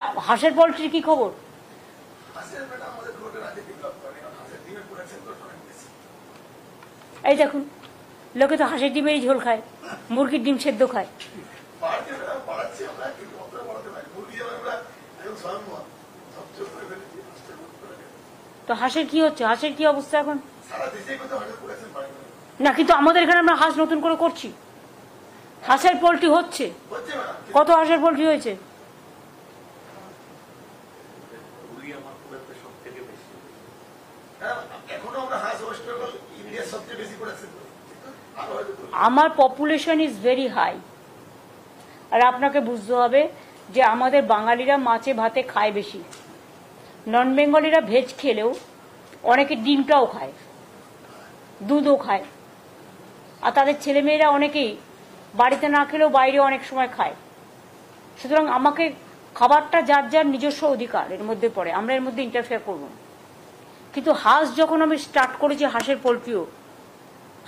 হাঁসের পোল্ট্রির কি খবর? এই দেখুন, লোকে তো হাঁসের ডিমেরই ঝোল খায়, মুরগির ডিম সেদ্ধ খায়। তো হাঁসের কি হচ্ছে? হাঁসের কি অবস্থা এখন? না, কিন্তু আমাদের এখানে আমরা হাঁস নতুন করে করছি, হাঁসের পোল্ট্রি হচ্ছে। কত হাঁসের পোল্ট্রি হয়েছে? আমার পপুলেশন ইজ ভেরি হাই। আর আপনাকে বুঝতে হবে যে আমাদের বাঙালিরা মাছে ভাতে খায় বেশি, নন বেঙ্গলিরা ভেজ খেলেও অনেকে ডিমটাও খায়, দুধও খায়, আর তাদের ছেলেমেয়েরা অনেকেই বাড়িতে না খেলেও বাইরে অনেক সময় খায়। সুতরাং আমাকে খাবারটা যার যার নিজস্ব অধিকার এর মধ্যে পড়ে, আমরা এর মধ্যে ইন্টারফেয়ার করব না। কিন্তু হাঁস যখন আমি স্টার্ট করেছি, হাঁসের পোল্ট্রিও,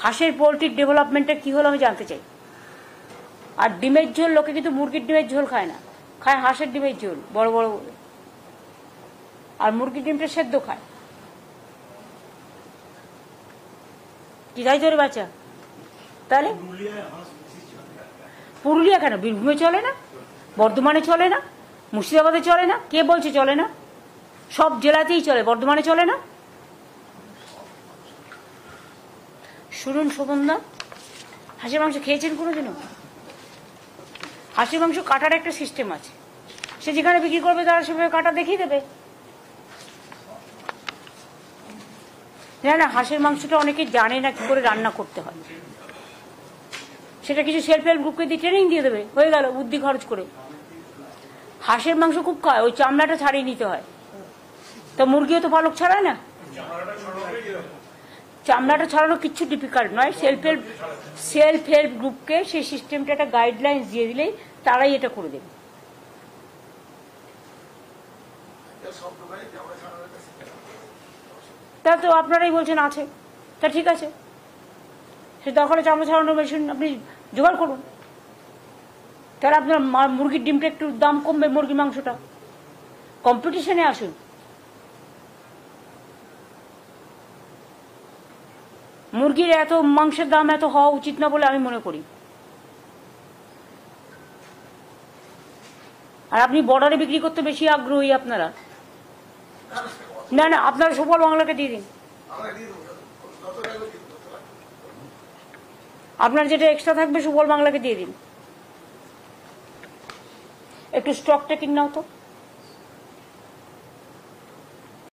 হাঁসের পোল্ট্রির ডেভেলপমেন্টটা কি হলো আমি জানতে চাই। আর ডিমের ঝোল, লোকে কিন্তু মুরগির ডিমের ঝোল খায় না, খায় হাঁসের ডিমের ঝোল বড় বড় বলে, আর মুরগির ডিমটা সেদ্ধ খায়। কি তাই তোর বাচ্চা? তাহলে পুরুলিয়া কেন? বীরভূমে চলে না, বর্ধমানে চলে না, মুর্শিদাবাদে চলে না? কে বলছে চলে না? সব জেলাতেই চলে, বর্ধমানে চলে না? শুনুন শোভনদা, হাঁসের মাংস খেয়েছেন কোনোদিনও? হাঁসের মাংস কাটার একটা সিস্টেম আছে, সে যেখানে বিক্রি করবে তারা সেভাবে কাটা দেখিয়ে দেবে। না না, হাঁসের মাংসটা অনেকে জানে না কি করে রান্না করতে হয়, সেটা কিছু সেলফ হেল্প গ্রুপকে দিয়ে ট্রেনিং দিয়ে দেবে, হয়ে গেল, বুদ্ধি খরচ করে। হাঁসের মাংস খুব খায়, ওই চামড়াটা ছাড়িয়ে নিতে হয়। তো মুরগিও তো পালক ছাড়ায় না, চামড়াটা ছাড়ানো কিচ্ছু ডিফিকাল্ট নয়। সেলফ হেল্প গ্রুপকে সেই সিস্টেমটা একটা গাইডলাইন্স দিয়ে দিলেই তারাই এটা করে দেবে। তা তো আপনারাই বলছেন আছে, তা ঠিক আছে, সে দরকার চামড়া ছাড়ানোর মেশিন আপনি জোগাড় করুন, তাহলে আপনার মুরগির ডিমটা একটু দাম কমবে, মুরগির মাংসটা। কম্পিটিশনে আসুন। মুরগির এত মাংসের দাম এত হওয়া উচিত না বলে আমি মনে করি। আর আপনি বর্ডারে বিক্রি করতে বেশি আগ্রহী আপনারা। না না, আপনারা সুফল বাংলাকে দিয়ে দিন, আপনার যেটা এক্সট্রা থাকবে সুফল বাংলাকে দিয়ে দিন। একটু স্টক টেকিং নাও তো।